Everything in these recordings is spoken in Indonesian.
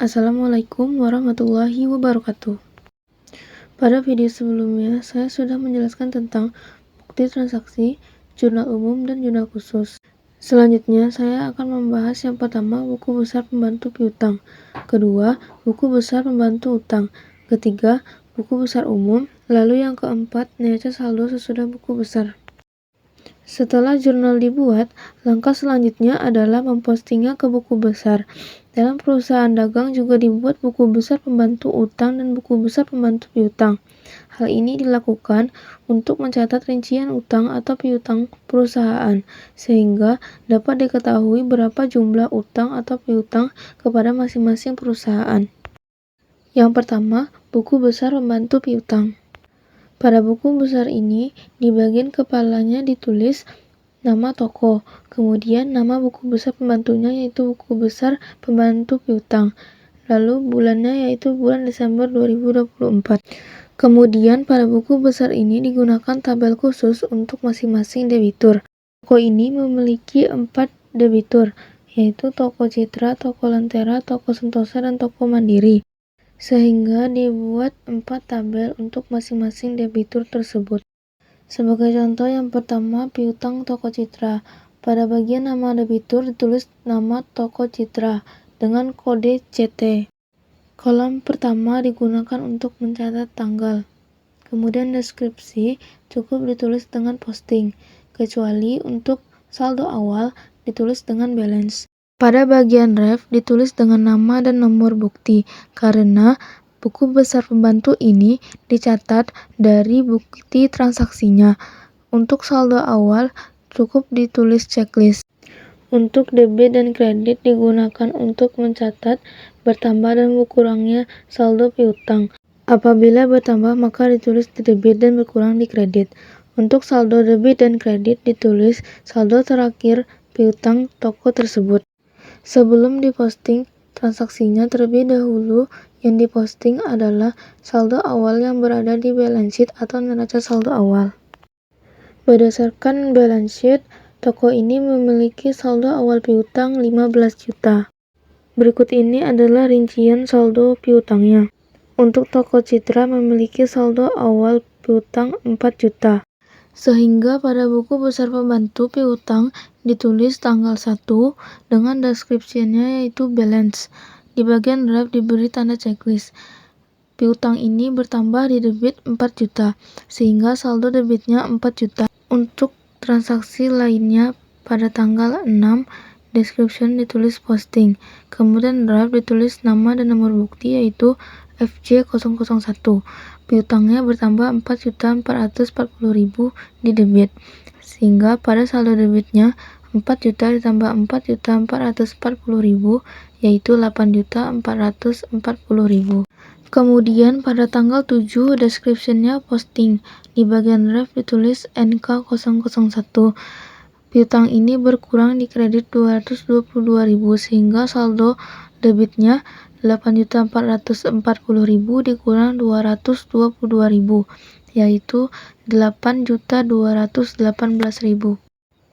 Assalamualaikum warahmatullahi wabarakatuh. Pada video sebelumnya, saya sudah menjelaskan tentang bukti transaksi, jurnal umum, dan jurnal khusus. Selanjutnya, saya akan membahas yang pertama, buku besar pembantu piutang. Kedua, buku besar pembantu utang. Ketiga, buku besar umum. Lalu yang keempat, neraca saldo sesudah buku besar. Setelah jurnal dibuat, langkah selanjutnya adalah mempostingnya ke buku besar. Dalam perusahaan dagang juga dibuat buku besar pembantu utang dan buku besar pembantu piutang. Hal ini dilakukan untuk mencatat rincian utang atau piutang perusahaan, sehingga dapat diketahui berapa jumlah utang atau piutang kepada masing-masing perusahaan. Yang pertama, buku besar pembantu piutang. Pada buku besar ini, di bagian kepalanya ditulis nama toko, kemudian nama buku besar pembantunya yaitu buku besar pembantu piutang, lalu bulannya yaitu bulan Desember 2024. Kemudian pada buku besar ini digunakan tabel khusus untuk masing-masing debitur. Toko ini memiliki 4 debitur, yaitu Toko Citra, Toko Lentera, Toko Sentosa, dan Toko Mandiri, sehingga dibuat 4 tabel untuk masing-masing debitur tersebut. Sebagai contoh, yang pertama piutang Toko Citra. Pada bagian nama debitur ditulis nama Toko Citra dengan kode CT. Kolom pertama digunakan untuk mencatat tanggal. Kemudian deskripsi cukup ditulis dengan posting, kecuali untuk saldo awal ditulis dengan balance. Pada bagian ref ditulis dengan nama dan nomor bukti, karena buku besar pembantu ini dicatat dari bukti transaksinya. Untuk saldo awal cukup ditulis checklist. Untuk debit dan kredit digunakan untuk mencatat bertambah dan berkurangnya saldo piutang. Apabila bertambah maka ditulis di debit dan berkurang di kredit. Untuk saldo debit dan kredit ditulis saldo terakhir piutang toko tersebut. Sebelum diposting transaksinya, terlebih dahulu yang diposting adalah saldo awal yang berada di balance sheet atau neraca saldo awal. Berdasarkan balance sheet, toko ini memiliki saldo awal piutang 15 juta. Berikut ini adalah rincian saldo piutangnya. Untuk Toko Citra memiliki saldo awal piutang 4 juta. Sehingga pada buku besar pembantu piutang ditulis tanggal 1 dengan deskripsinya yaitu balance. Di bagian ref diberi tanda checklist. Piutang ini bertambah di debit 4 juta, sehingga saldo debitnya 4 juta. Untuk transaksi lainnya pada tanggal 6, description ditulis posting. Kemudian ref ditulis nama dan nomor bukti yaitu FJ001. Piutangnya bertambah 4.440.000 di debit, sehingga pada saldo debitnya 4 juta ditambah 4.440.000 yaitu 8.440.000. Kemudian pada tanggal 7 deskripsinya posting. Di bagian ref ditulis NK001. Piutang ini berkurang di kredit 222.000 sehingga saldo debitnya 8.440.000 dikurang 222.000 yaitu 8.218.000.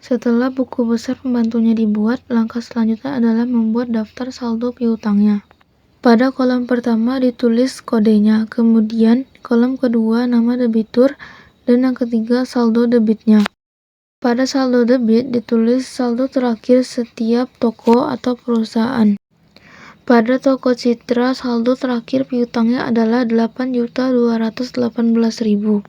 Setelah buku besar pembantunya dibuat, langkah selanjutnya adalah membuat daftar saldo piutangnya. Pada kolom pertama ditulis kodenya, kemudian kolom kedua nama debitur, dan yang ketiga saldo debitnya. Pada saldo debit ditulis saldo terakhir setiap toko atau perusahaan. Pada Toko Citra, saldo terakhir piutangnya adalah 8.218.000.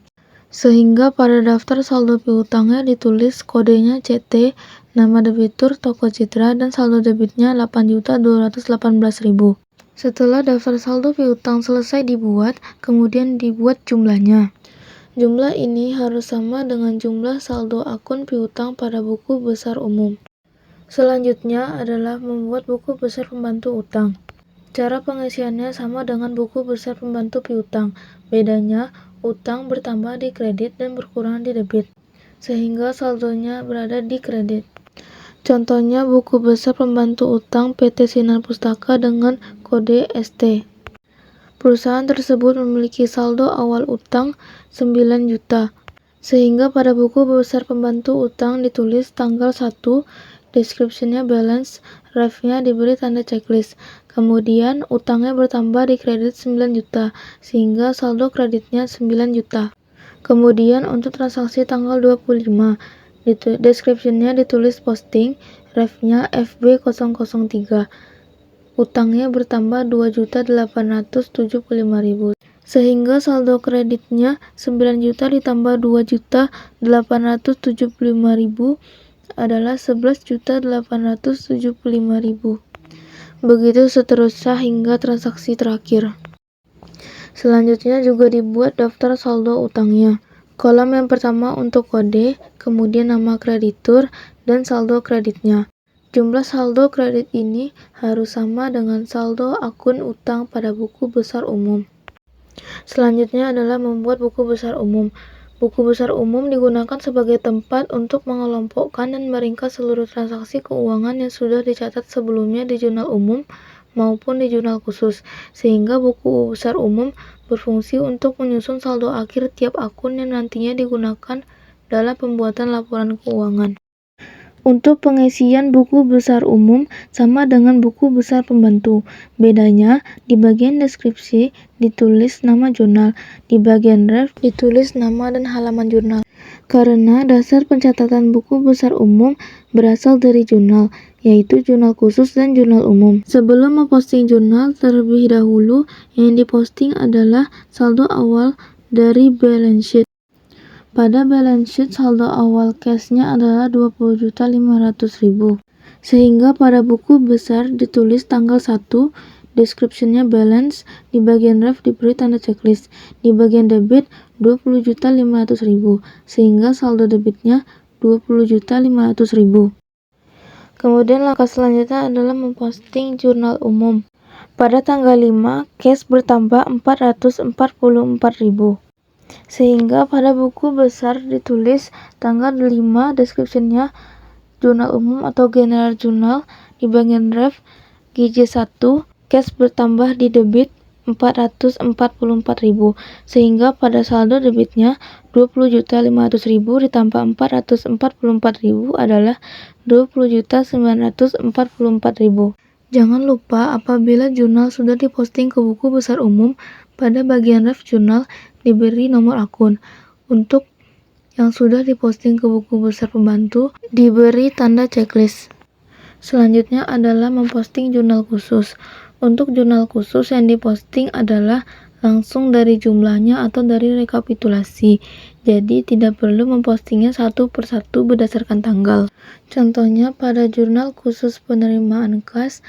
Sehingga pada daftar saldo piutangnya ditulis kodenya CT, nama debitur Toko Citra, dan saldo debitnya 8.218.000. Setelah daftar saldo piutang selesai dibuat, kemudian dibuat jumlahnya. Jumlah ini harus sama dengan jumlah saldo akun piutang pada buku besar umum. Selanjutnya adalah membuat buku besar pembantu utang. Cara pengisiannya sama dengan buku besar pembantu piutang. Bedanya, utang bertambah di kredit dan berkurang di debit, sehingga saldonya berada di kredit. Contohnya buku besar pembantu utang PT Sinar Pustaka dengan kode ST. Perusahaan tersebut memiliki saldo awal utang 9 juta. Sehingga pada buku besar pembantu utang ditulis tanggal 1 description-nya balance, ref-nya diberi tanda checklist. Kemudian utangnya bertambah di kredit 9 juta, sehingga saldo kreditnya 9 juta. Kemudian untuk transaksi tanggal 25, description-nya ditulis posting, ref-nya FB003. Utangnya bertambah 2.875.000. Sehingga saldo kreditnya 9 juta ditambah 2.875.000 adalah 11.875.000. Begitu seterusnya hingga transaksi terakhir. Selanjutnya juga dibuat daftar saldo utangnya. Kolom yang pertama untuk kode, kemudian nama kreditur, dan saldo kreditnya. Jumlah saldo kredit ini harus sama dengan saldo akun utang pada buku besar umum. Selanjutnya adalah membuat buku besar umum. Buku besar umum digunakan sebagai tempat untuk mengelompokkan dan meringkas seluruh transaksi keuangan yang sudah dicatat sebelumnya di jurnal umum maupun di jurnal khusus, sehingga buku besar umum berfungsi untuk menyusun saldo akhir tiap akun yang nantinya digunakan dalam pembuatan laporan keuangan. Untuk pengisian buku besar umum sama dengan buku besar pembantu. Bedanya, di bagian deskripsi ditulis nama jurnal, di bagian ref ditulis nama dan halaman jurnal. Karena dasar pencatatan buku besar umum berasal dari jurnal, yaitu jurnal khusus dan jurnal umum. Sebelum memposting jurnal, terlebih dahulu yang diposting adalah saldo awal dari balance sheet. Pada balance sheet, saldo awal cash-nya adalah 20.500.000. Sehingga pada buku besar ditulis tanggal 1, description-nya balance, di bagian ref diberi tanda checklist, di bagian debit 20.500.000, sehingga saldo debitnya 20.500.000. Kemudian langkah selanjutnya adalah memposting jurnal umum. Pada tanggal 5, cash bertambah 444.000. Sehingga pada buku besar ditulis tanggal 5, description-nya jurnal umum atau general journal, di bagian ref GJ1, cash bertambah di debit 444.000, sehingga pada saldo debitnya 20.500.000 ditambah 444.000 adalah 20.944.000. Jangan lupa apabila jurnal sudah diposting ke buku besar umum, pada bagian ref jurnal diberi nomor akun. Untuk yang sudah diposting ke buku besar pembantu, diberi tanda checklist. Selanjutnya adalah memposting jurnal khusus. Untuk jurnal khusus yang diposting adalah langsung dari jumlahnya atau dari rekapitulasi. Jadi tidak perlu mempostingnya satu persatu berdasarkan tanggal. Contohnya pada jurnal khusus penerimaan kas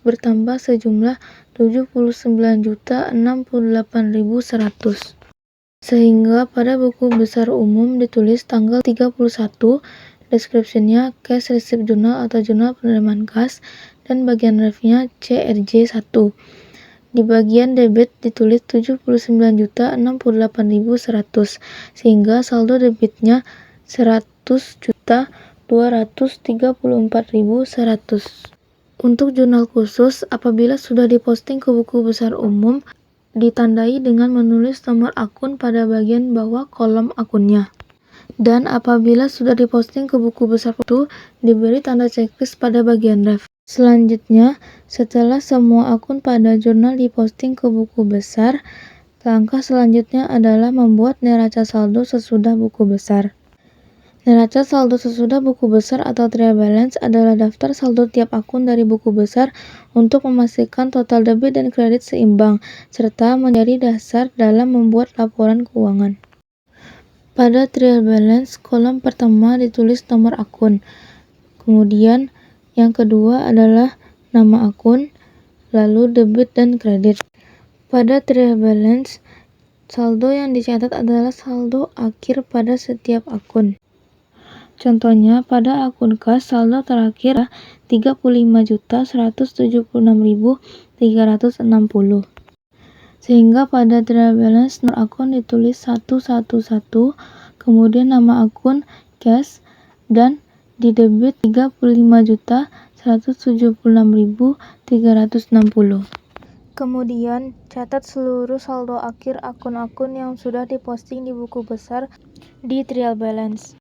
bertambah sejumlah 79.068.100. Sehingga pada buku besar umum ditulis tanggal 31, description-nya cash receipt journal atau jurnal penerimaan kas, dan bagian ref-nya CRJ1. Di bagian debit ditulis 79.068.100, sehingga saldo debitnya 100.234.100. Untuk jurnal khusus, apabila sudah diposting ke buku besar umum, ditandai dengan menulis nomor akun pada bagian bawah kolom akunnya. Dan apabila sudah diposting ke buku besar itu, diberi tanda checklist pada bagian ref. Selanjutnya, setelah semua akun pada jurnal diposting ke buku besar, langkah selanjutnya adalah membuat neraca saldo sesudah buku besar. Neraca saldo sesudah buku besar atau trial balance adalah daftar saldo tiap akun dari buku besar untuk memastikan total debit dan kredit seimbang, serta menjadi dasar dalam membuat laporan keuangan. Pada trial balance, kolom pertama ditulis nomor akun. Kemudian, yang kedua adalah nama akun, lalu debit dan kredit. Pada trial balance, saldo yang dicatat adalah saldo akhir pada setiap akun. Contohnya, pada akun kas, saldo terakhir 35.176.360. Sehingga pada trial balance, nomor akun ditulis 111, kemudian nama akun, cash, dan di debit 35.176.360. Kemudian, catat seluruh saldo akhir akun-akun yang sudah diposting di buku besar di trial balance.